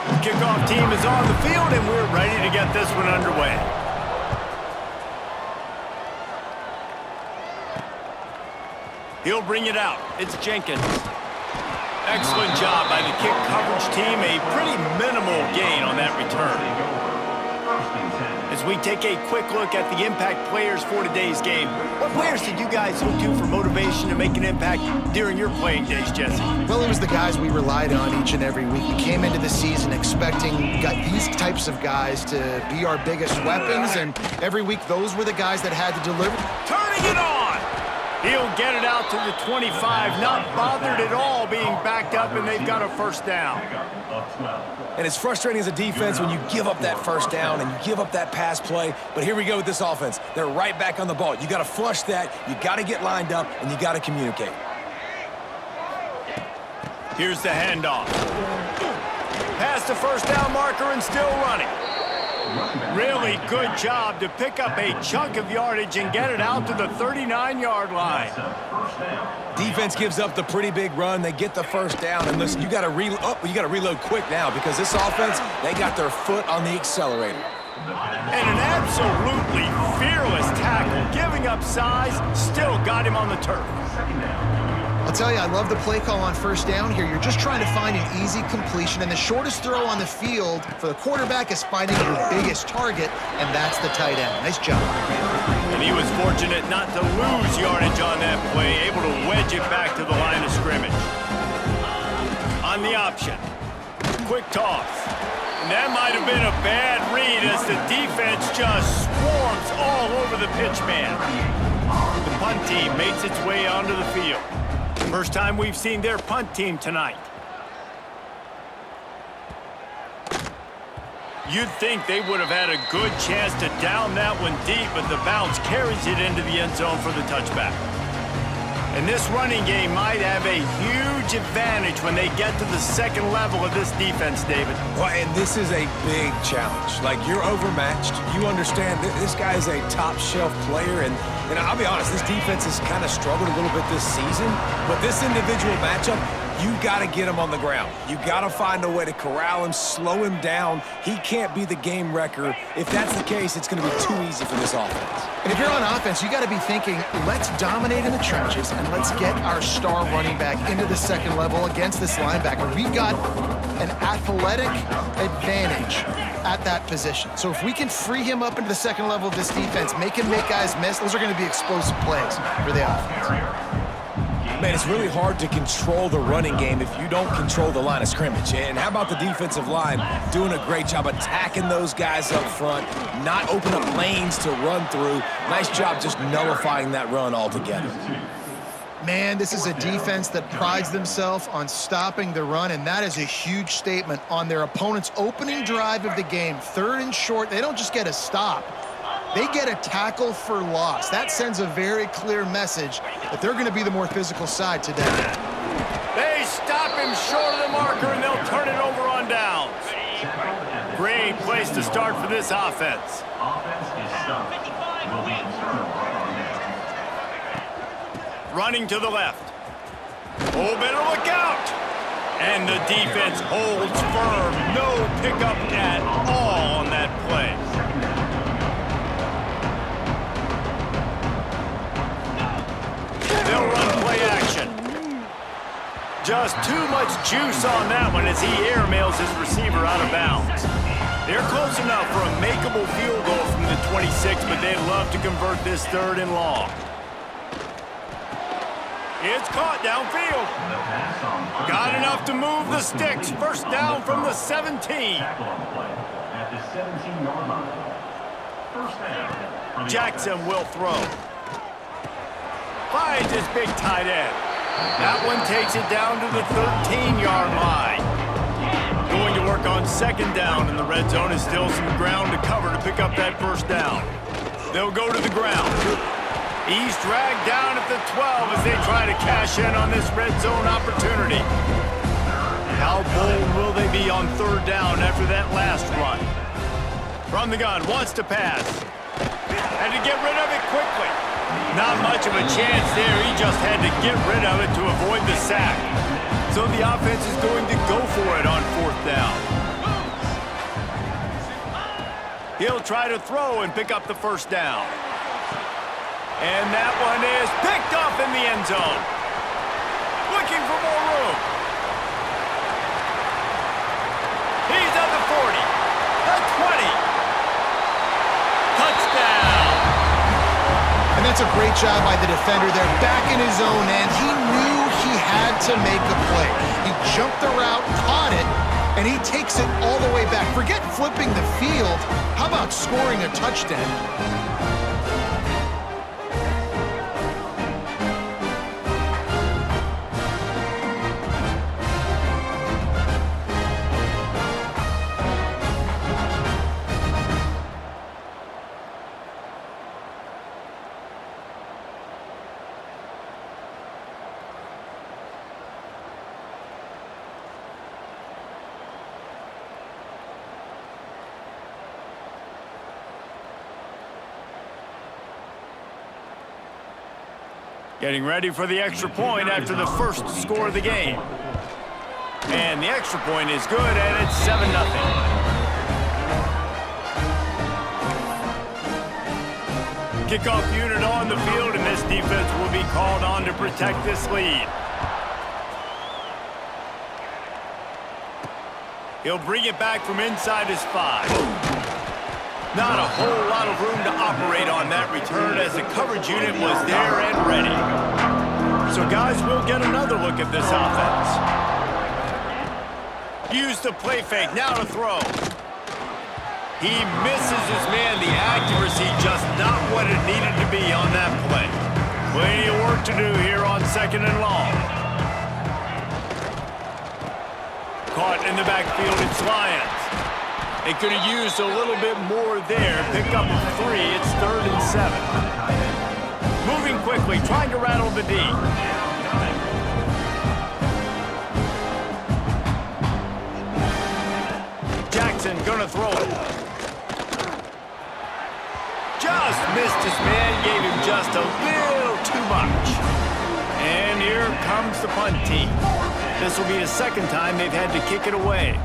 The kickoff team is on the field, and we're ready to get this one underway. He'll bring it out. It's Jenkins. Excellent job by the kick coverage team. A pretty minimal gain on that return. As we take a quick look at the impact players for today's game, what players did you guys look to for motivation to make an impact during your playing days, Jesse? Well, it was the guys we relied on each and every week. We came into the season expecting these types of guys to be our biggest weapons, and every week those were the guys that had to deliver. Turning it on! He'll get it out to the 25, not bothered at all being backed up, and they've got a first down. And it's frustrating as a defense when you give up that first down and you give up that pass play. But here we go with this offense. They're right back on the ball. You got to flush that, you got to get lined up, and you got to communicate. Here's the handoff. Past the first down marker and still running. Really good job to pick up a chunk of yardage and get it out to the 39-yard line. Defense gives up the pretty big run. They get the first down. And listen, you got to reload quick now because this offense, they got their foot on the accelerator. And an absolutely fearless tackle, giving up size, still got him on the turf. I'll tell you, I love the play call on first down here. You're just trying to find an easy completion, and the shortest throw on the field for the quarterback is finding your biggest target, and that's the tight end. Nice job. And he was fortunate not to lose yardage on that play, able to wedge it back to the line of scrimmage. On the option, quick toss. And that might have been a bad read as the defense just swarms all over the pitch man. The punt team makes its way onto the field. First time we've seen their punt team tonight. You'd think they would have had a good chance to down that one deep, but the bounce carries it into the end zone for the touchback. And this running game might have a huge advantage when they get to the second level of this defense, David. Well, and this is a big challenge. Like, you're overmatched. You understand this guy is a top-shelf player, and I'll be honest, this defense has kind of struggled a little bit this season, but this individual matchup, you got to get him on the ground. You got to find a way to corral him, slow him down. He can't be the game wrecker. If that's the case, it's going to be too easy for this offense. And if you're on offense, you got to be thinking, let's dominate in the trenches and let's get our star running back into the second level against this linebacker. We've got an athletic advantage at that position. So if we can free him up into the second level of this defense, make him make guys miss, those are going to be explosive plays for the offense. Man, it's really hard to control the running game if you don't control the line of scrimmage. And how about the defensive line doing a great job attacking those guys up front, not open up lanes to run through. Nice job just nullifying that run altogether. Man, this is a defense that prides themselves on stopping the run, and that is a huge statement on their opponent's opening drive of the game. Third and short, they don't just get a stop. They get a tackle for loss. That sends a very clear message that they're going to be the more physical side today. They stop him short of the marker, and they'll turn it over on downs. Great place to start for this offense. Running to the left. Oh, better look out. And the defense holds firm. No pickup at all on that play. They'll run play action. Just too much juice on that one as he airmails his receiver out of bounds. They're close enough for a makeable field goal from the 26, but they'd love to convert this third and long. It's caught downfield. Got enough to move the sticks. First down from the 17. Jackson will throw. Finds his big tight end. That one takes it down to the 13-yard line. Going to work on second down, and the red zone is still some ground to cover to pick up that first down. They'll go to the ground. He's dragged down at the 12 as they try to cash in on this red zone opportunity. How bold will they be on third down after that last run? From the gun, wants to pass. Had to get rid of it quickly. Not much of a chance there. He just had to get rid of it to avoid the sack. So the offense is going to go for it on fourth down. He'll try to throw and pick up the first down. And that one is picked off in the end zone. Looking for more room. He's at the 40, the 20. Touchdown. And that's a great job by the defender there, back in his own end. He knew he had to make a play. He jumped the route, caught it, and he takes it all the way back. Forget flipping the field. How about scoring a touchdown? Getting ready for the extra point after the first score of the game. And the extra point is good, and it's 7-0. Kickoff unit on the field, and this defense will be called on to protect this lead. He'll bring it back from inside his 5. Not a whole lot of room to operate on that return as the coverage unit was there and ready. So guys, we'll get another look at this offense. Use the play fake, now to throw. He misses his man. The accuracy just not what it needed to be on that play. Plenty of work to do here on 2nd and long. Caught in the backfield, it's Lions. They could have used a little bit more there. Pick up a 3. It's 3rd and 7. Moving quickly, trying to rattle the D. Jackson gonna throw it. Just missed his man, gave him just a little too much. And here comes the punt team. This will be the second time they've had to kick it away.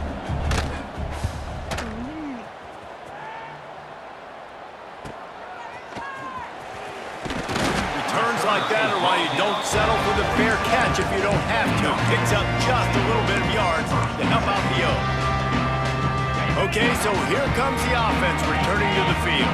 Like that, or why you don't settle for the fair catch if you don't have to. Picks up just a little bit of yards to help out the O. Okay, so here comes the offense returning to the field.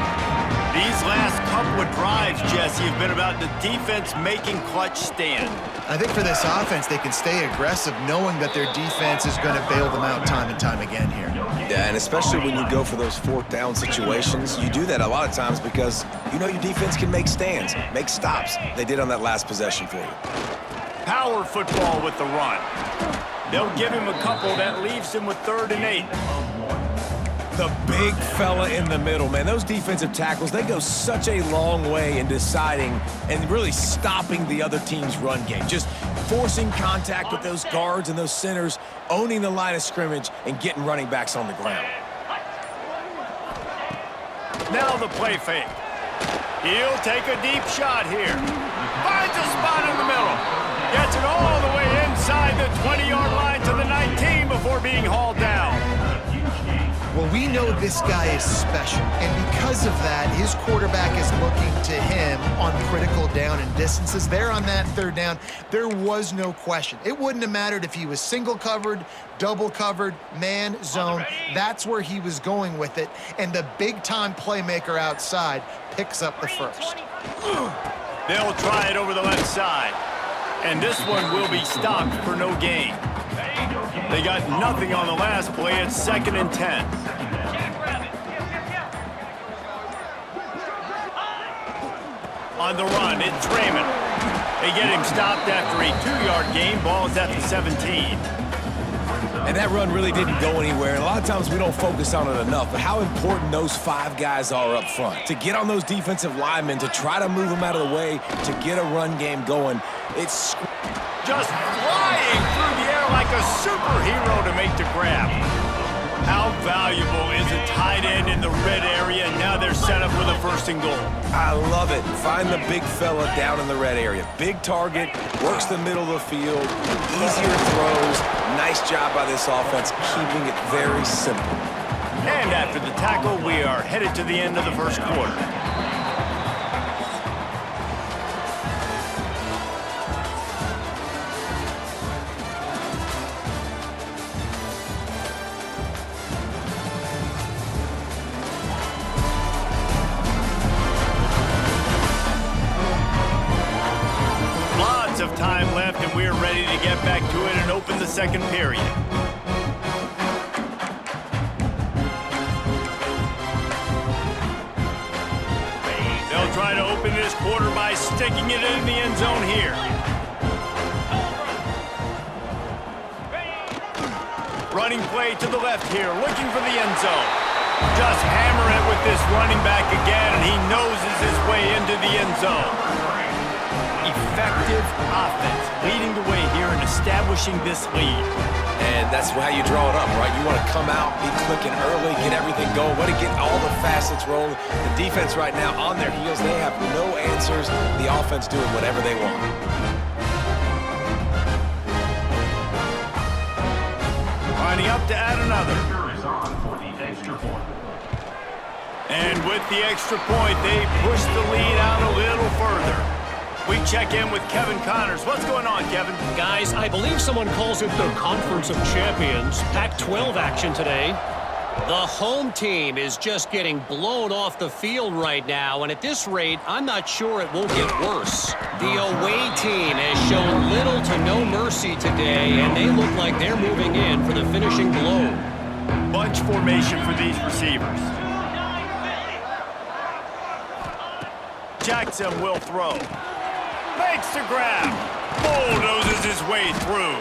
These last couple of drives, Jesse, have been about the defense making clutch stand. I think for this offense, they can stay aggressive knowing that their defense is going to bail them out time and time again here. Yeah, and especially when you go for those 4th down situations, you do that a lot of times because you know your defense can make stands, make stops. They did on that last possession for you. Power football with the run. They'll give him a couple. That leaves him with 3rd and 8. The big fella in the middle, man. Those defensive tackles, they go such a long way in deciding and really stopping the other team's run game. Just forcing contact with those guards and those centers, owning the line of scrimmage, and getting running backs on the ground. Now the play fake. He'll take a deep shot here. Finds a spot in the middle. Gets it all the way inside the 20-yard line to the 19 before being hauled down. Well, we know this guy is special, and because of that, his quarterback is looking to him on critical down and distances. There on that 3rd down, there was no question. It wouldn't have mattered if he was single covered, double covered, man, zone. That's where he was going with it, and the big-time playmaker outside picks up the first. They'll try it over the left side, and this one will be stopped for no gain. They got nothing on the last play. It's 2nd and 10. On the run, it's Raymond. They get him stopped after a 2-yard gain. Ball's at the 17. And that run really didn't go anywhere. And a lot of times we don't focus on it enough, but how important those 5 guys are up front. To get on those defensive linemen, to try to move them out of the way, to get a run game going. It's just flying through the air like a superhero to make the grab. How valuable is a tight end in the red area? And now they're set up with a 1st and goal. I love it. Find the big fella down in the red area. Big target, works the middle of the field, easier throws. Nice job by this offense, keeping it very simple. And after the tackle, we are headed to the end of the first quarter. Lots of time left, and we are ready to get back to it and open the second period. They'll try to open this quarter by sticking it in the end zone here. Running play to the left here, looking for the end zone. Just hammer it with this running back again, and he noses his way into the end zone. Effective offense, leading the way here and establishing this lead. And that's how you draw it up, right? You want to come out, be clicking early, get everything going, want to get all the facets rolling. The defense right now on their heels, they have no answers. The offense doing whatever they want. Lining up to add another. And with the extra point, they push the lead out a little further. We check in with Kevin Connors. What's going on, Kevin? Guys, I believe someone calls it the Conference of Champions. Pac-12 action today. The home team is just getting blown off the field right now, and at this rate, I'm not sure it won't get worse. The away team has shown little to no mercy today, and they look like they're moving in for the finishing blow. Bunch formation for these receivers. Jackson will throw. Makes the grab. Bulldozes his way through.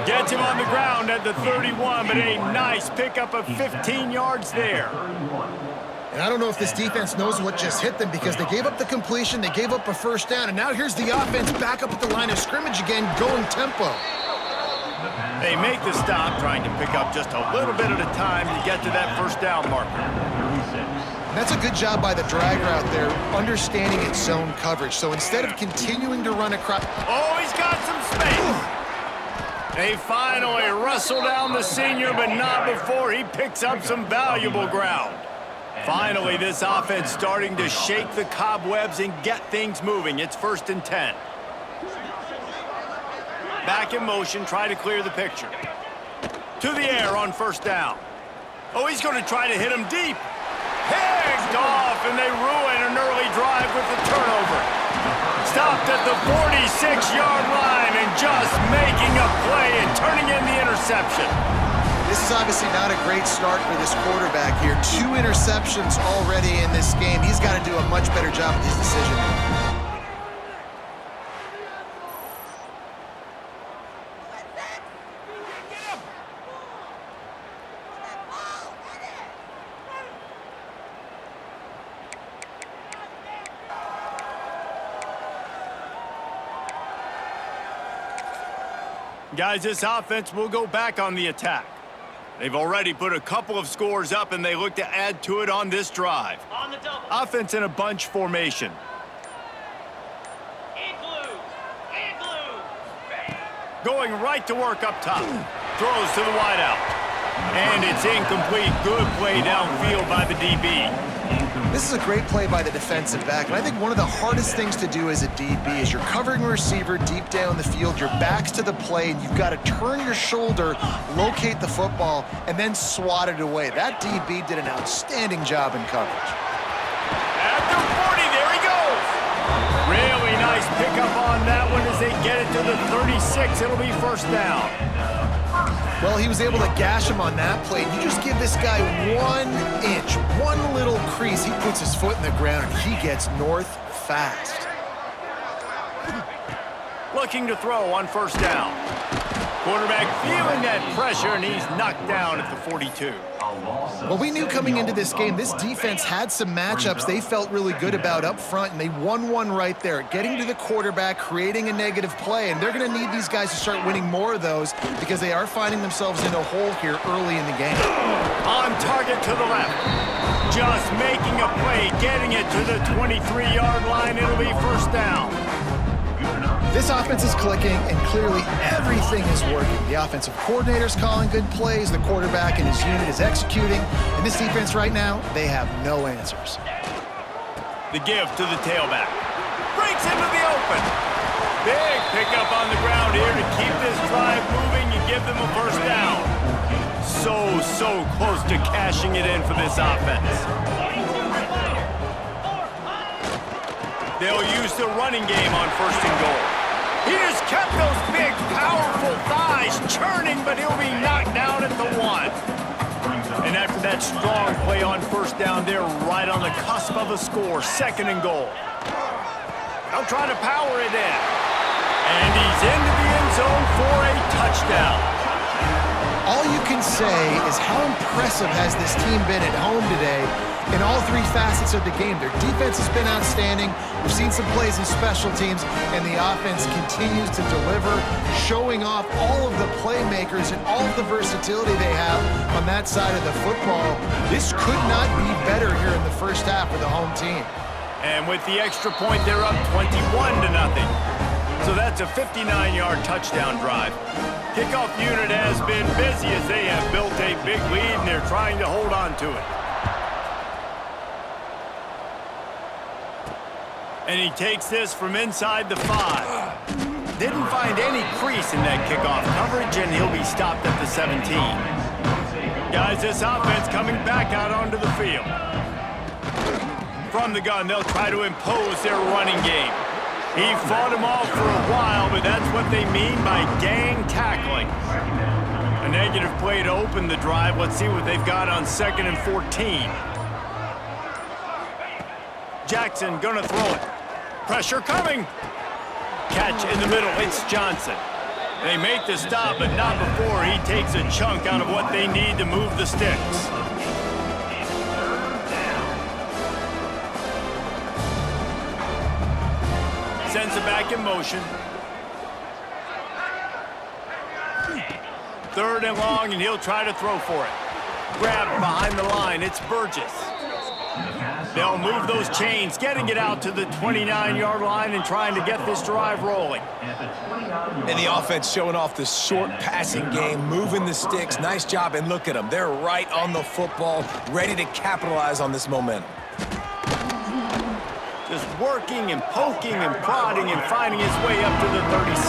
Gets him on the ground at the 31, but a nice pickup of 15 yards there. And I don't know if this defense knows what just hit them because they gave up the completion, they gave up a first down, and now here's the offense back up at the line of scrimmage again, going tempo. They make the stop, trying to pick up just a little bit at a time to get to that first down marker. And that's a good job by the drag route there, understanding its zone coverage. So instead of continuing to run across... Oh, he's got some space. They finally wrestle down the senior, but not before he picks up some valuable ground. Finally, this offense starting to shake the cobwebs and get things moving. It's 1st and 10. Back in motion, try to clear the picture. To the air on first down. Oh, he's going to try to hit him deep. Picked off, and they ruin an early drive with the turnover. Stopped at the 46-yard line and just making a play and turning in the interception. This is obviously not a great start for this quarterback here. 2 interceptions already in this game. He's got to do a much better job with his decision. Guys, this offense will go back on the attack. They've already put a couple of scores up, and they look to add to it on this drive. On the double. Offense in a bunch formation. Going right to work up top. Throws to the wideout. And it's incomplete. Good play downfield by the DB. This is a great play by the defensive back, and I think one of the hardest things to do as a DB is you're covering a receiver deep down the field, your back's to the play, and you've got to turn your shoulder, locate the football, and then swat it away. That DB did an outstanding job in coverage. At the 40, there he goes. Really nice pickup on that one as they get it to the 36. It'll be first down. Well, he was able to gash him on that play. You just give this guy 1 inch, one little crease. He puts his foot in the ground, and he gets north fast. Looking to throw on first down. Quarterback feeling that pressure, and he's knocked down at the 42. Well, we knew coming into this game, this defense had some matchups they felt really good about up front, and they won one right there, getting to the quarterback, creating a negative play, and they're going to need these guys to start winning more of those because they are finding themselves in a hole here early in the game. On target to the left. Just making a play, getting it to the 23-yard line. It'll be first down. This offense is clicking, and clearly everything is working. The offensive coordinator's calling good plays, the quarterback and his unit is executing, and this defense right now, they have no answers. The give to the tailback. Breaks into the open. Big pickup on the ground here to keep this drive moving and give them a first down. So close to cashing it in for this offense. They'll use the running game on 1st and goal. He just kept those big, powerful thighs churning, but he'll be knocked down at the 1. And after that strong play on 1st down, they're right on the cusp of a score. 2nd and goal. They'll try to power it in. And he's into the end zone for a touchdown. All you can say is how impressive has this team been at home today in all 3 facets of the game. Their defense has been outstanding. We've seen some plays in special teams, and the offense continues to deliver, showing off all of the playmakers and all of the versatility they have on that side of the football. This could not be better here in the first half for the home team. And with the extra point, they're up 21-0. So that's a 59-yard touchdown drive. Kickoff unit has been busy as they have built a big lead, and they're trying to hold on to it. And he takes this from inside the 5. Didn't find any crease in that kickoff coverage, and he'll be stopped at the 17. Guys, this offense coming back out onto the field. From the gun, they'll try to impose their running game. He fought him off for a while, but that's what they mean by gang tackling. A negative play to open the drive. Let's see what they've got on 2nd and 14. Jackson gonna throw it. Pressure coming. Catch in the middle. It's Johnson. They make the stop, but not before he takes a chunk out of what they need to move the sticks. Sends it back in motion. 3rd and long, and he'll try to throw for it. Grabbed behind the line. It's Burgess. They'll move those chains, getting it out to the 29-yard line and trying to get this drive rolling. And the offense showing off the short passing game, moving the sticks. Nice job, and look at them. They're right on the football, ready to capitalize on this momentum. Just working and poking and prodding and finding his way up to the 36.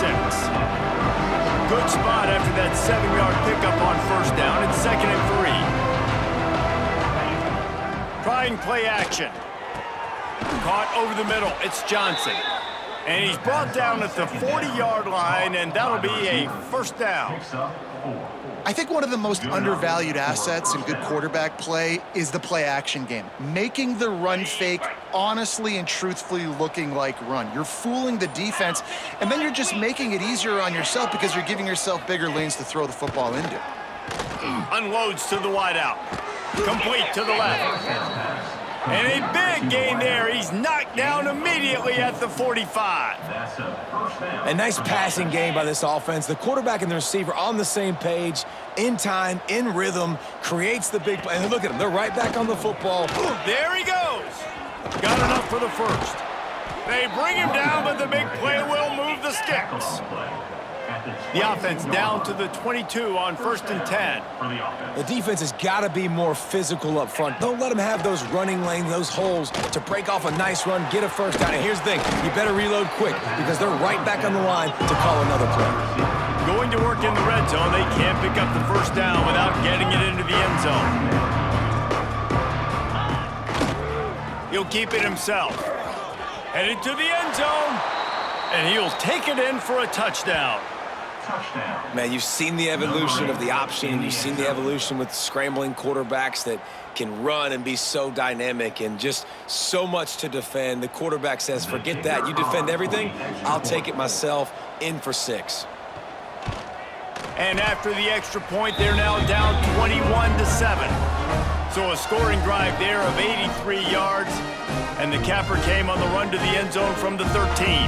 Good spot after that 7-yard pickup on 1st down. It's 2nd and 3. Trying play action. Caught over the middle. It's Johnson. And he's brought down at the 40-yard line, and that'll be a 1st down. I think one of the most undervalued assets in good quarterback play is the play action game. Making the run fake honestly and truthfully looking like run. You're fooling the defense, and then you're just making it easier on yourself because you're giving yourself bigger lanes to throw the football into. Unloads to the wideout. Complete to the left. And a big gain there. He's knocked down immediately at the 45. A nice passing game by this offense. The quarterback and the receiver on the same page, in time, in rhythm, creates the big play. And look at them. They're right back on the football. There he goes. Got enough for the 1st. They bring him down, but the big play will move the sticks. The offense down to the 22 on 1st and 10. The defense has got to be more physical up front. Don't let them have those running lanes, those holes to break off a nice run, get a 1st down. And here's the thing, you better reload quick because they're right back on the line to call another play. Going to work in the red zone, they can't pick up the 1st down without getting it into the end zone. He'll keep it himself. Headed to the end zone, and he'll take it in for a touchdown. Man, you've seen the evolution of the option. You've seen the evolution with scrambling quarterbacks that can run and be so dynamic and just so much to defend. The quarterback says, forget that. You defend everything, I'll take it myself. In for 6. And after the extra point, they're now down 21-7. So a scoring drive there of 83 yards, and the capper came on the run to the end zone from the 13.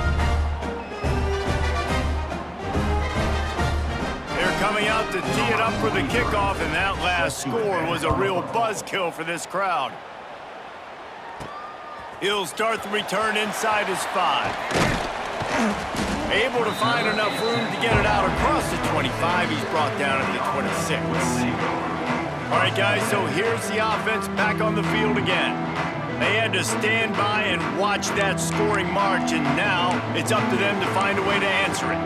Coming out to tee it up for the kickoff, and that last score was a real buzzkill for this crowd. He'll start the return inside his 5. Able to find enough room to get it out across the 25. He's brought down at the 26. All right, guys, so here's the offense back on the field again. They had to stand by and watch that scoring march, and now it's up to them to find a way to answer it.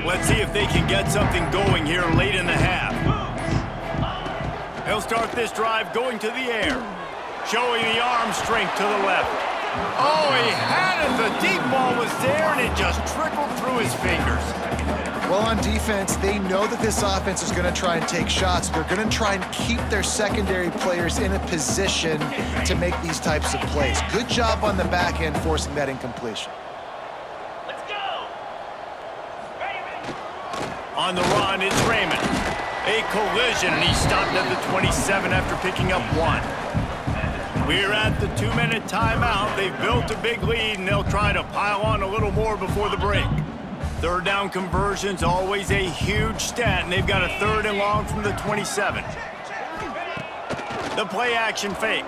Let's see if they can get something going here late in the half. They'll start this drive going to the air, showing the arm strength to the left. Oh, he had it. The deep ball was there, and it just trickled through his fingers. Well, on defense, they know that this offense is going to try and take shots. They're going to try and keep their secondary players in a position to make these types of plays. Good job on the back end forcing that incompletion. On the run, it's Raymond. A collision, and he stopped at the 27 after picking up 1. We're at the 2-minute timeout. They've built a big lead, and they'll try to pile on a little more before the break. Third down conversion's always a huge stat, and they've got a 3rd and long from the 27. The play action fake.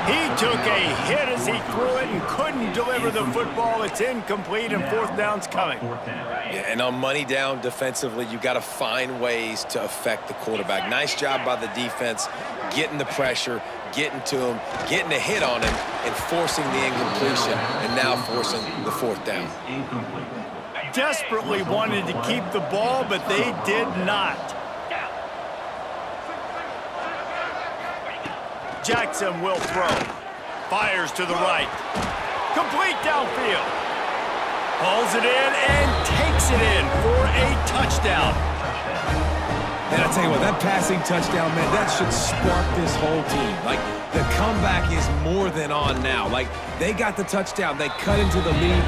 He took a hit as he threw it and couldn't deliver the football. It's incomplete, and 4th down's coming. Yeah, and on money down defensively, you got to find ways to affect the quarterback. Nice job by the defense, getting the pressure, getting to him, getting a hit on him, and forcing the incompletion, and now forcing the 4th down. Desperately wanted to keep the ball, but they did not. Jackson will throw. Fires to the right. Complete downfield. Hauls it in and takes it in for a touchdown. And I tell you what, that passing touchdown, man, that should spark this whole team. Like, the comeback is more than on now. Like, they got the touchdown. They cut into the lead.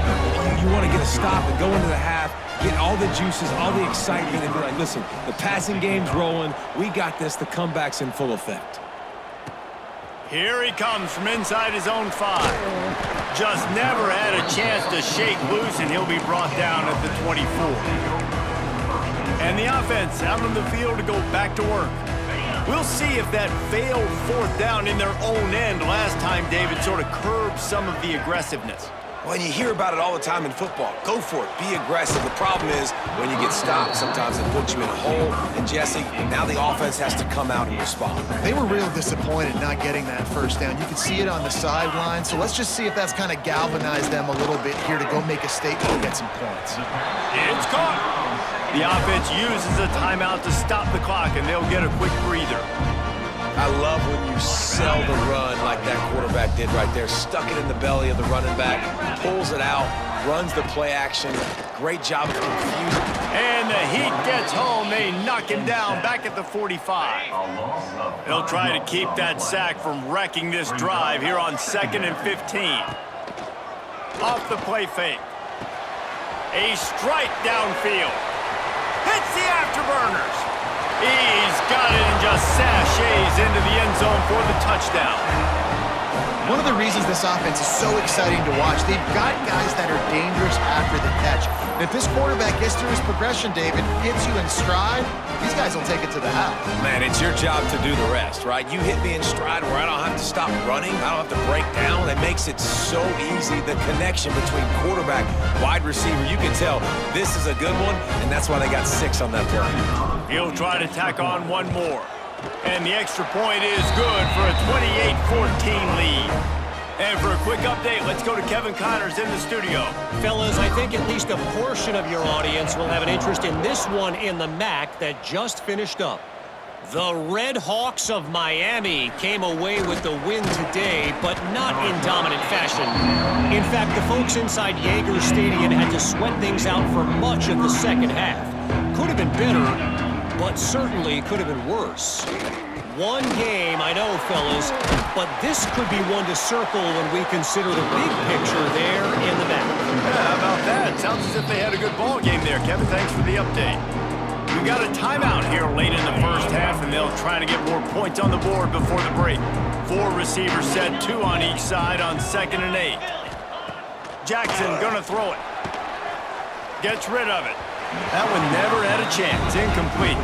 You want to get a stop and go into the half, get all the juices, all the excitement, and be like, listen, the passing game's rolling. We got this. The comeback's in full effect. Here he comes from inside his own 5. Just never had a chance to shake loose, and he'll be brought down at the 24. And the offense out on the field to go back to work. We'll see if that failed 4th down in their own end last time, David, sort of curbed some of the aggressiveness. Well, you hear about it all the time in football. Go for it. Be aggressive. The problem is when you get stopped, sometimes it puts you in a hole. And, Jesse, now the offense has to come out and respond. They were real disappointed not getting that 1st down. You could see it on the sideline. So let's just see if that's kind of galvanized them a little bit here to go make a statement and get some points. It's caught. The offense uses a timeout to stop the clock, and they'll get a quick breather. I love when you sell the run like that quarterback did right there. Stuck it in the belly of the running back, pulls it out, runs the play action. Great job of confusion. And the heat gets home. They knock him down back at the 45. They'll try to keep that sack from wrecking this drive here on 2nd and 15. Off the play fake. A strike downfield. Hits the afterburners. He's got it and just sashays into the end zone for the touchdown. One of the reasons this offense is so exciting to watch, they've got guys that are dangerous after the catch. And if this quarterback gets through his progression, David, hits you in stride, these guys will take it to the house. Man, it's your job to do the rest, right? You hit me in stride where I don't have to stop running. I don't have to break down. It makes it so easy. The connection between quarterback, wide receiver, you can tell this is a good one, and that's why they got 6 on that play. He'll try to tack on one more. And the extra point is good for a 28-14 lead. And for a quick update, let's go to Kevin Connors in the studio. Fellas, I think at least a portion of your audience will have an interest in this one in the MAC that just finished up. The Red Hawks of Miami came away with the win today, but not in dominant fashion. In fact, the folks inside Yager Stadium had to sweat things out for much of the second half. Could have been better, but certainly could have been worse. One game, I know, fellas, but this could be one to circle when we consider the big picture there in the back. Yeah, how about that? Sounds as if they had a good ball game there, Kevin. Thanks for the update. We've got a timeout here late in the first half, and they'll try to get more points on the board before the break. 4 receivers set, 2 on each side on 2nd and 8. Jackson gonna throw it. Gets rid of it. That one never had a chance. Incomplete.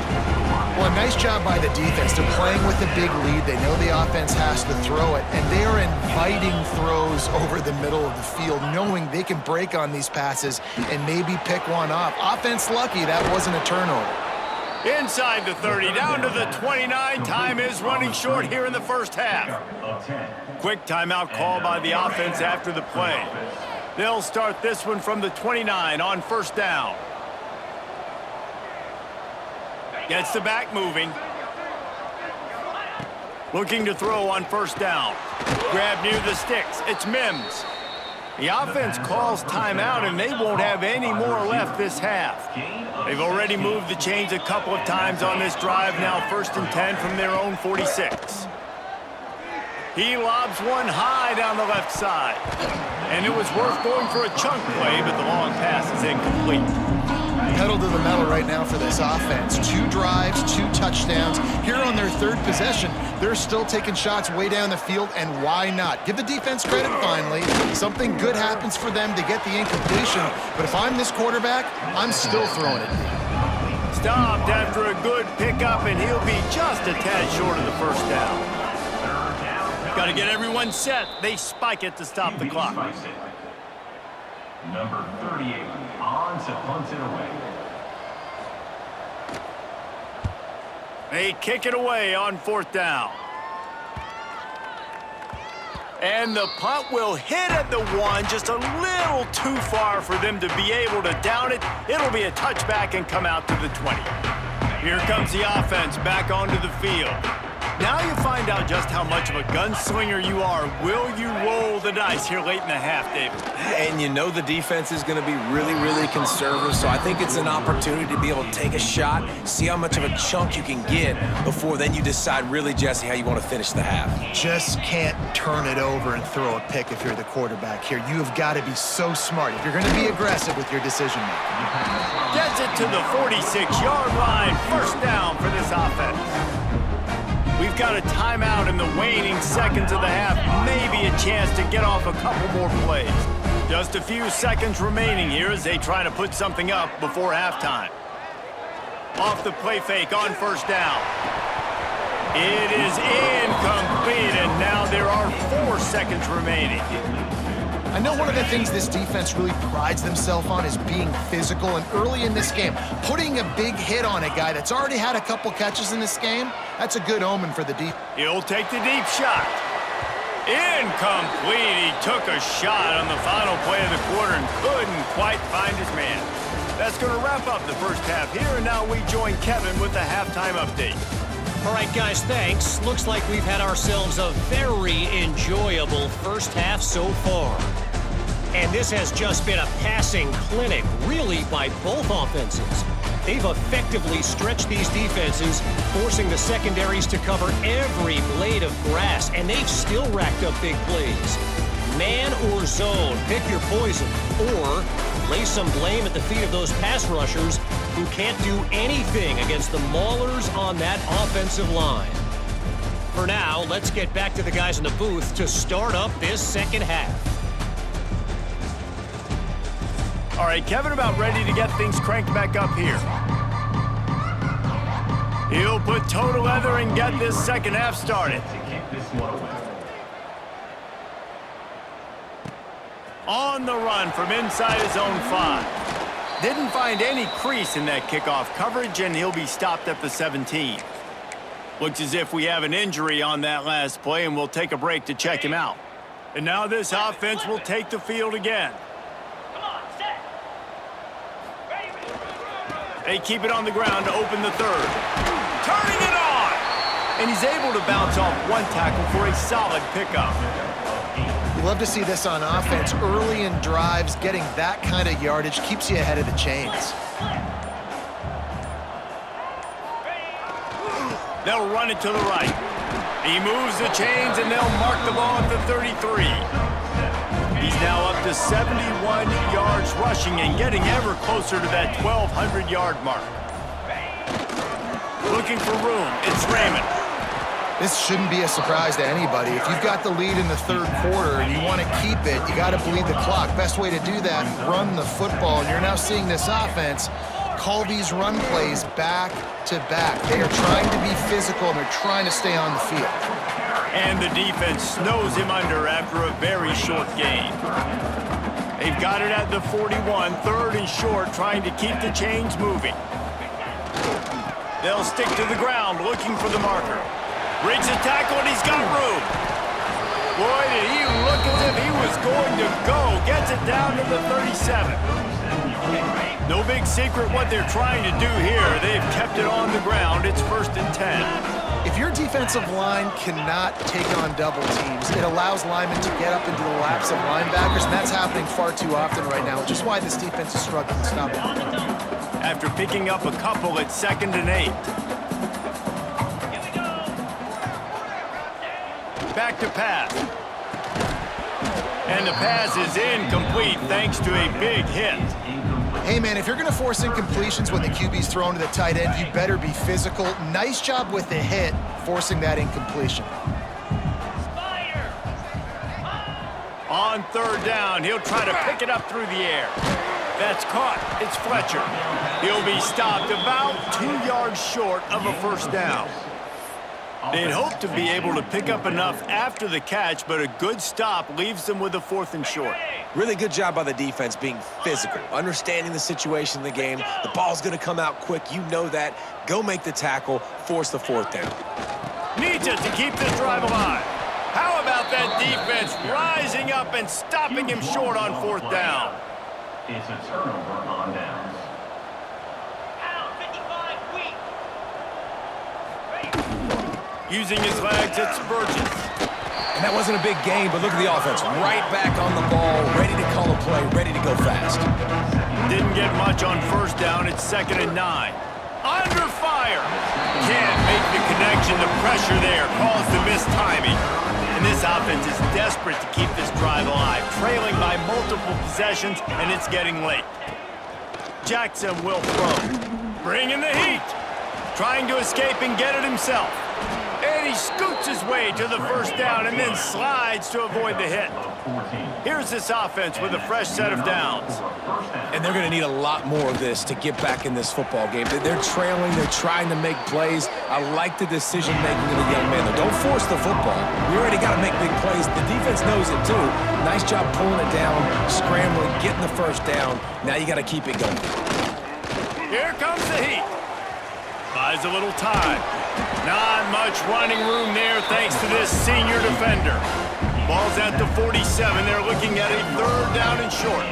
Well, a nice job by the defense. They're playing with a big lead. They know the offense has to throw it, and they are inviting throws over the middle of the field, knowing they can break on these passes and maybe pick one off. Offense lucky that wasn't a turnover. Inside the 30, down to the 29. Time is running short here in the first half. Quick timeout call by the offense after the play. They'll start this one from the 29 on first down. Gets the back moving. Looking to throw on first down. Grab near the sticks. It's Mims. The offense calls timeout, and they won't have any more left this half. They've already moved the chains a couple of times on this drive, now 1st and 10 from their own 46. He lobs one high down the left side. And it was worth going for a chunk play, but the long pass is incomplete. Pedal to the metal right now for this offense. 2 drives, 2 touchdowns. Here on their 3rd possession, they're still taking shots way down the field, and why not? Give the defense credit finally. Something good happens for them to get the incompletion, but if I'm this quarterback, I'm still throwing it. Stopped after a good pickup, and he'll be just a tad short of the first down. Got to get everyone set. They spike it to stop the clock. Number 38 on to punt it away. They kick it away on 4th down. And the punt will hit at the 1, just a little too far for them to be able to down it. It'll be a touchback and come out to the 20. Here comes the offense back onto the field. Now you find out just how much of a gunslinger you are. Will you roll the dice here late in the half, David? And you know the defense is going to be really, really conservative, so I think it's an opportunity to be able to take a shot, see how much of a chunk you can get before then you decide really, Jesse, how you want to finish the half. Just can't turn it over and throw a pick if you're the quarterback here. You have got to be so smart if you're going to be aggressive with your decision-making. Gets it to the 46-yard line. First down for this offense. We've got a timeout in the waning seconds of the half. Maybe a chance to get off a couple more plays. Just a few seconds remaining here as they try to put something up before halftime. Off the play fake on first down. It is incomplete, and now there are 4 seconds remaining. I know one of the things this defense really prides themselves on is being physical, and early in this game, putting a big hit on a guy that's already had a couple catches in this game, that's a good omen for the defense. He'll take the deep shot. Incomplete. He took a shot on the final play of the quarter and couldn't quite find his man. That's going to wrap up the first half here, and now we join Kevin with the halftime update. All right, guys, thanks. Looks like we've had ourselves a very enjoyable first half so far. And this has just been a passing clinic, really, by both offenses. They've effectively stretched these defenses, forcing the secondaries to cover every blade of grass, and they've still racked up big plays. Man or zone, pick your poison, or lay some blame at the feet of those pass rushers who can't do anything against the maulers on that offensive line. For now, let's get back to the guys in the booth to start up this second half. All right, Kevin about ready to get things cranked back up here. He'll put toe to leather and get this second half started. On the run from inside his own 5. Didn't find any crease in that kickoff coverage, and he'll be stopped at the 17. Looks as if we have an injury on that last play, and we'll take a break to check him out. And now this offense will take the field again. They keep it on the ground to open the 3rd. Turning it on! And he's able to bounce off one tackle for a solid pickup. You love to see this on offense. Early in drives, getting that kind of yardage keeps you ahead of the chains. They'll run it to the right. He moves the chains, and they'll mark the ball at the 33. He's now up to 71 yards rushing and getting ever closer to that 1,200-yard mark. Looking for room. It's Raymond. This shouldn't be a surprise to anybody. If you've got the lead in the 3rd quarter and you want to keep it, you got to bleed the clock. Best way to do that, run the football. And you're now seeing this offense call these run plays back to back. They are trying to be physical, and they're trying to stay on the field. And the defense snows him under after a very short gain. They've got it at the 41, 3rd and short, trying to keep the chains moving. They'll stick to the ground, looking for the marker. Breaks a tackle, and he's got room. Boy, did he look as if he was going to go. Gets it down to the 37. No big secret what they're trying to do here. They've kept it on the ground. It's 1st and 10. If your defensive line cannot take on double teams, it allows linemen to get up into the laps of linebackers, and that's happening far too often right now, which is why this defense is struggling to stop it. After picking up a couple, it's 2nd and 8. Back to pass. And the pass is incomplete thanks to a big hit. Hey, man, if you're going to force incompletions when the QB's thrown to the tight end, you better be physical. Nice job with the hit, forcing that incompletion. On 3rd down, he'll try to pick it up through the air. That's caught. It's Fletcher. He'll be stopped about 2 yards short of a 1st down. They'd hope to be able to pick up enough after the catch, but a good stop leaves them with a 4th and short. Really good job by the defense being physical, understanding the situation in the game. The ball's going to come out quick. You know that. Go make the tackle, force the 4th down. Needs it to keep this drive alive. How about that defense rising up and stopping him short on 4th down? It's a turnover on downs. Using his legs, it's Burgess. And that wasn't a big game, but look at the offense. Right back on the ball, ready to call a play, ready to go fast. Didn't get much on 1st down. It's 2nd and 9. Under fire. Can't make the connection. The pressure there caused the missed timing. And this offense is desperate to keep this drive alive, trailing by multiple possessions, and it's getting late. Jackson will throw. Bringing the heat. Trying to escape and get it himself. And he scoots his way to the 1st down and then slides to avoid the hit. Here's this offense with a fresh set of downs. And they're going to need a lot more of this to get back in this football game. They're trailing. They're trying to make plays. I like the decision-making of the young man. Don't force the football. We already got to make big plays. The defense knows it, too. Nice job pulling it down, scrambling, getting the 1st down. Now you got to keep it going. Here comes the heat. Buys a little time. Not much running room there thanks to this senior defender. Ball's at the 47. They're looking at a 3rd down and short.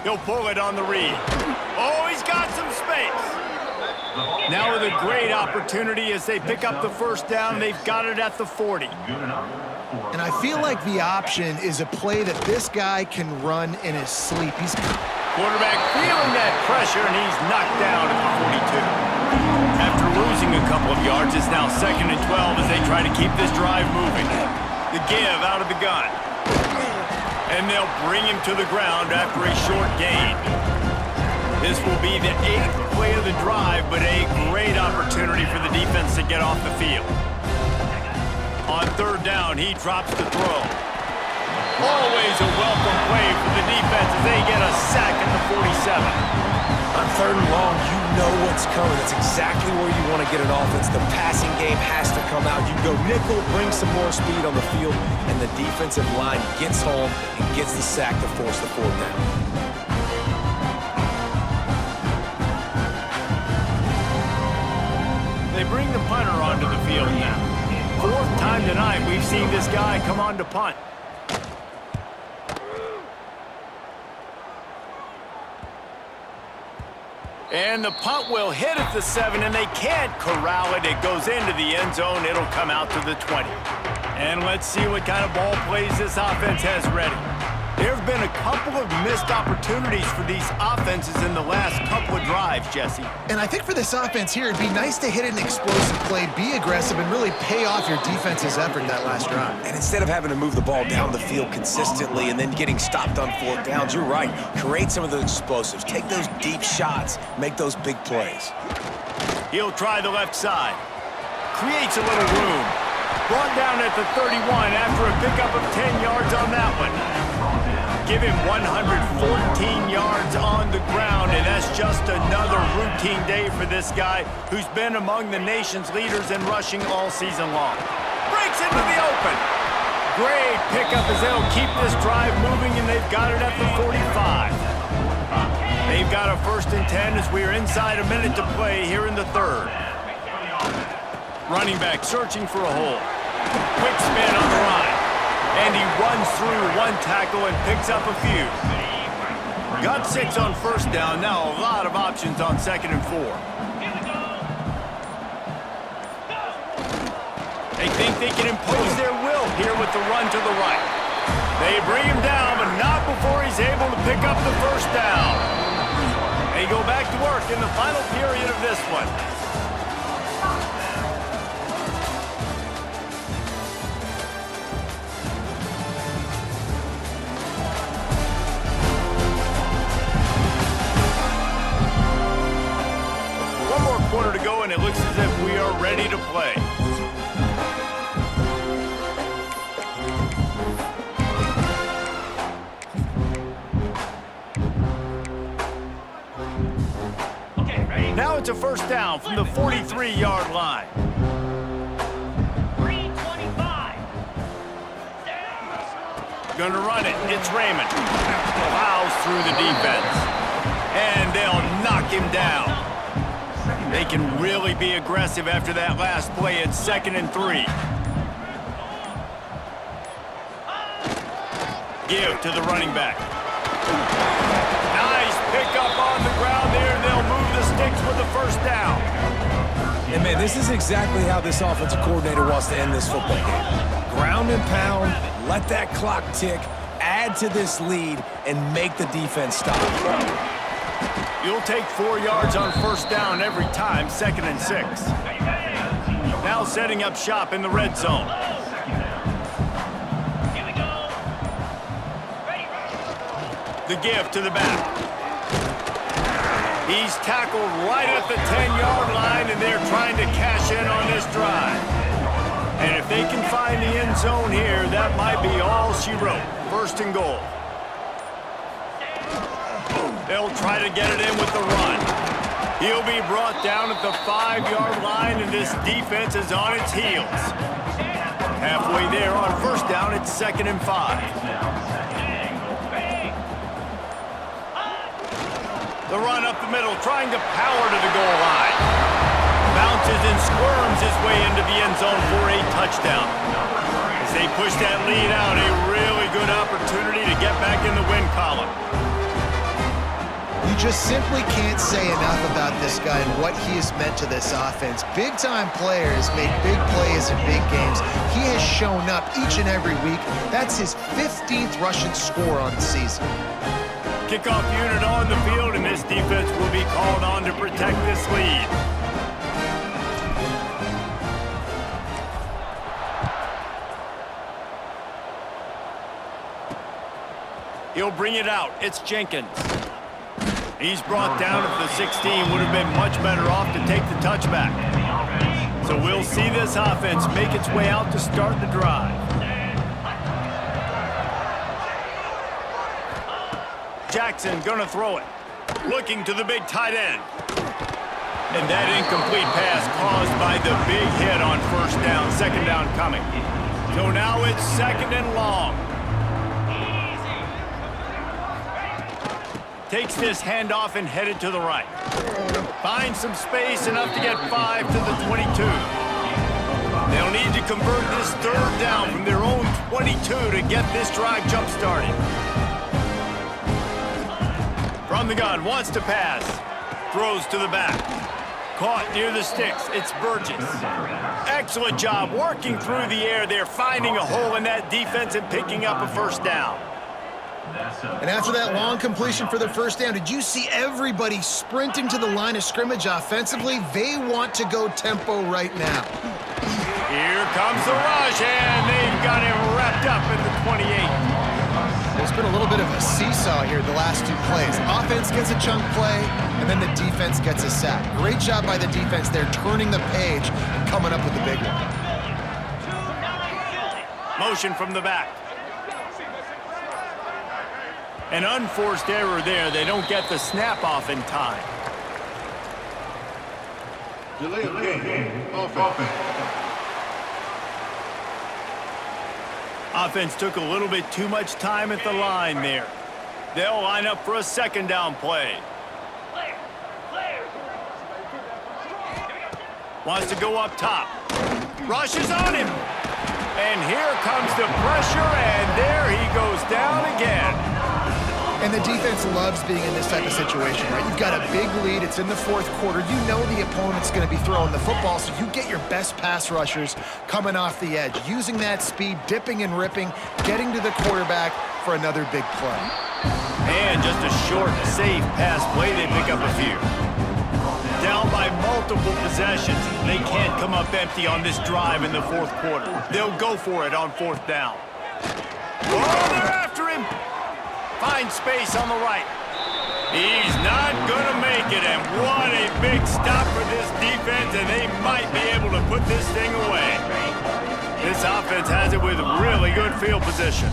He'll pull it on the read. Oh, he's got some space. Now with a great opportunity as they pick up the 1st down. They've got it at the 40. And I feel like the option is a play that this guy can run in his sleep. He's quarterback feeling that pressure, and he's knocked down at the 42. After losing a couple of yards, it's now 2nd and 12 as they try to keep this drive moving. The give out of the gun. And they'll bring him to the ground after a short gain. This will be the 8th play of the drive, but a great opportunity for the defense to get off the field. On 3rd down, he drops the throw. Always a welcome play for the defense as they get a sack at the 47. On 3rd and long, you know what's coming. It's exactly where you want to get an offense. The passing game has to come out. You go nickel, bring some more speed on the field, and the defensive line gets home and gets the sack to force the 4th down. They bring the punter onto the field now. 4th time tonight we've seen this guy come on to punt. And the punt will hit at the 7, and they can't corral it. It goes into the end zone. It'll come out to the 20. And let's see what kind of ball plays this offense has ready. There have been a couple of missed opportunities for these offenses in the last couple of drives, Jesse. And I think for this offense here, it'd be nice to hit an explosive play, be aggressive, and really pay off your defense's effort that last drive. And instead of having to move the ball down the field consistently and then getting stopped on 4th downs, you're right. Create some of those explosives. Take those deep shots. Make those big plays. He'll try the left side. Creates a little room. Brought down at the 31 after a pickup of 10 yards on that one. give him 114 yards on the ground, and that's just another routine day for this guy who's been among the nation's leaders in rushing all season long. Breaks into the open. Great pickup as they'll keep this drive moving, and they've got it at the 45. They've got a 1st and 10 as we are inside a minute to play here in the 3rd. Running back searching for a hole. Quick spin on the line. And he runs through one tackle and picks up a few. Got 6 on 1st down. Now a lot of options on 2nd and 4. They think they can impose their will here with the run to the right. They bring him down, but not before he's able to pick up the 1st down. They go back to work in the final period of this one. One more quarter to go, and it looks as if we are ready to play. Now it's a 1st down from the 43-yard line. 325. Gonna run it. It's Raymond. Plows through the defense. And they'll knock him down. They can really be aggressive after that last play. It's 2nd and 3. Give to the running back. Nice pickup on the ground there. They'll move the sticks with the 1st down. And, man, this is exactly how this offensive coordinator wants to end this football game. Ground and pound, let that clock tick, add to this lead, and make the defense stop. You'll take 4 yards on 1st down every time, 2nd and 6. Now setting up shop in the red zone. The give to the back. He's tackled right at the 10-yard line, and they're trying to cash in on this drive. And if they can find the end zone here, that might be all she wrote. 1st and goal. They'll try to get it in with the run. He'll be brought down at the 5-yard line, and this defense is on its heels. Halfway there on 1st down, it's 2nd and 5. The run up the middle, trying to power to the goal line. Bounces and squirms his way into the end zone for a touchdown. As they push that lead out, a really good opportunity to get back in the win column. You just simply can't say enough about this guy and what he has meant to this offense. Big-time players make big plays in big games. He has shown up each and every week. That's his 15th rushing score on the season. Kickoff unit on the field, and this defense will be called on to protect this lead. He'll bring it out. It's Jenkins. He's brought down at the 16. Would have been much better off to take the touchback. So we'll see this offense make its way out to start the drive. Jackson gonna throw it. Looking to the big tight end. And that incomplete pass caused by the big hit on 1st down, 2nd down coming. So now it's 2nd and long. Takes this handoff and headed to the right. Finds some space, enough to get 5 to the 22. They'll need to convert this 3rd down from their own 22 to get this drive jump-started. From the gun, wants to pass. Throws to the back. Caught near the sticks. It's Burgess. Excellent job working through the air there, finding a hole in that defense and picking up a 1st down. And after that long completion for the 1st down, did you see everybody sprinting to the line of scrimmage offensively? They want to go tempo right now. Here comes the rush, and they've got him wrapped up at the 28. It's been a little bit of a seesaw here the last 2 plays. Offense gets a chunk play, and then the defense gets a sack. Great job by the defense there, turning the page and coming up with the big one. Motion from the back. An unforced error there. They don't get the snap off in time. Delay of game. Offense. Offense took a little bit too much time at the line there. They'll line up for a second down play. Wants to go up top. Rushes on him. And here comes the pressure, and there he goes down again. And the defense loves being in this type of situation, right? You've got a big lead. It's in the fourth quarter. You know the opponent's going to be throwing the football, so you get your best pass rushers coming off the edge, using that speed, dipping and ripping, getting to the quarterback for another big play. And just a short, safe pass play. They pick up a few. Down by multiple possessions. They can't come up empty on this drive in the fourth quarter. They'll go for it on fourth down. Oh, they're after him. Finds space on the right. He's not going to make it, and what a big stop for this defense, and they might be able to put this thing away. This offense has it with really good field position.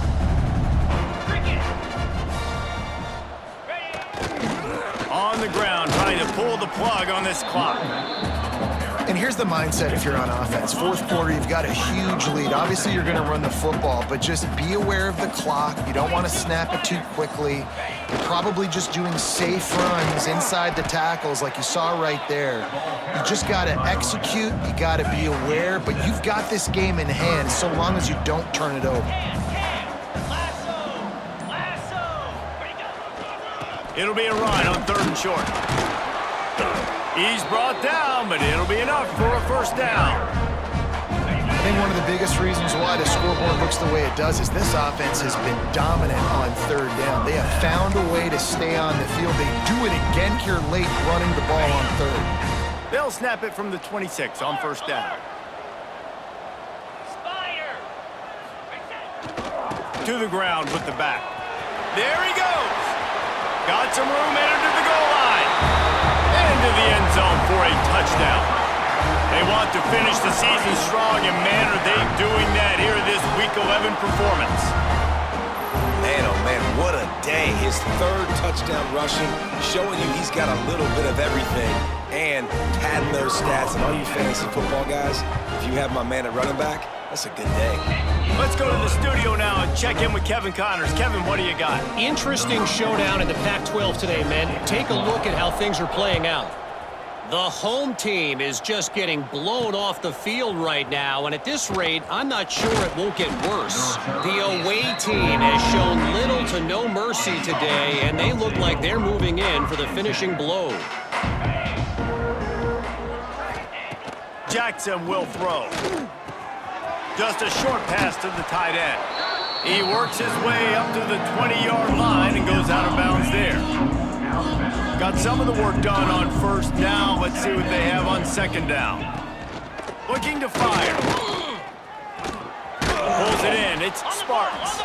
On the ground, trying to pull the plug on this clock. And here's the mindset if you're on offense. Fourth quarter, you've got a huge lead. Obviously, you're going to run the football, but just be aware of the clock. You don't want to snap it too quickly. You're probably just doing safe runs inside the tackles like you saw right there. You just got to execute. You got to be aware, but you've got this game in hand so long as you don't turn it over. It'll be a run on third and short. He's brought down, but it'll be enough for a first down. I think one of the biggest reasons why the scoreboard looks the way it does is this offense has been dominant on third down. They have found a way to stay on the field. They do it again here late, running the ball on third. They'll snap it from the 26 on first down. To the ground with the back. There he goes. Got some room, entered to the goal line. Into the end zone for a touchdown. They want to finish the season strong, and man, are they doing that here in this Week 11 performance. Man, oh man, what a day. His third touchdown rushing, showing you he's got a little bit of everything. And padding those stats, and all you fantasy football guys, if you have my man at running back, that's a good day. Let's go to the studio now and check in with Kevin Connors. Kevin, what do you got? Interesting showdown in the Pac-12 today, men. Take a look at how things are playing out. The home team is just getting blown off the field right now, and at this rate, I'm not sure it won't get worse. The away team has shown little to no mercy today, and they look like they're moving in for the finishing blow. Jackson will throw. Just a short pass to the tight end. He works his way up to the 20-yard line and goes out of bounds there. Got some of the work done on first down. Let's see what they have on second down. Looking to fire. Pulls it in. It's Sparks.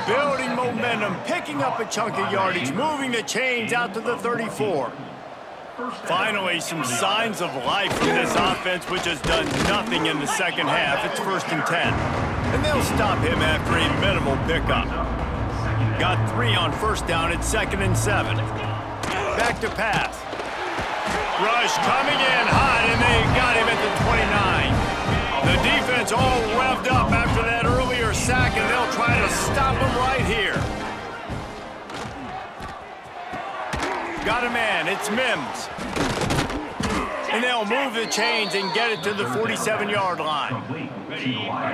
Building momentum, picking up a chunk of yardage, moving the chains out to the 34. Finally, some signs of life from this offense, which has done nothing in the second half. It's 1st and 10. And they'll stop him after a minimal pickup. Got 3 on first down at 2nd and 7. Back to pass. Rush coming in hot, and they got him at the 29. The defense all revved up after that earlier sack, and they'll try to stop him right here. Got a man, it's Mims. And they'll move the chains and get it to the 47-yard line.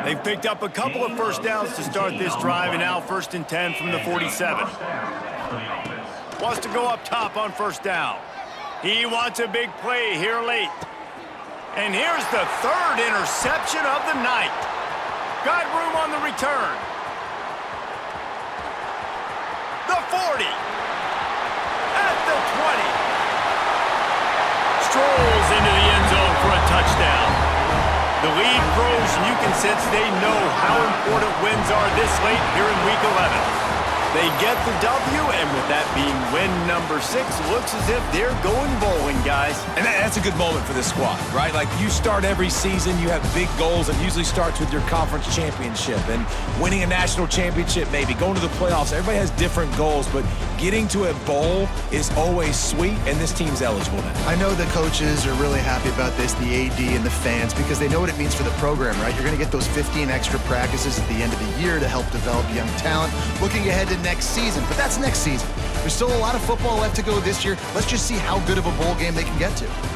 They've picked up a couple of first downs to start this drive, and now 1st and 10 from the 47. Wants to go up top on first down. He wants a big play here late. And here's the 3rd interception of the night. Got room on the return. The 40. At the 20. Strolls into the end zone for a touchdown. The lead grows, and you can sense they know how important wins are this late here in Week 11. They get the W, and with that being win number 6, looks as if they're going bowling, guys. And that's a good moment for this squad, right? Like, you start every season, you have big goals, and usually starts with your conference championship and winning a national championship, maybe going to the playoffs. Everybody has different goals, but getting to a bowl is always sweet, and this team's eligible now. I know the coaches are really happy about this, the AD and the fans, because they know what it means for the program, right? You're going to get those 15 extra practices at the end of the year to help develop young talent. Looking ahead to next season, but that's next season. There's still a lot of football left to go this year. Let's just see how good of a bowl game they can get to.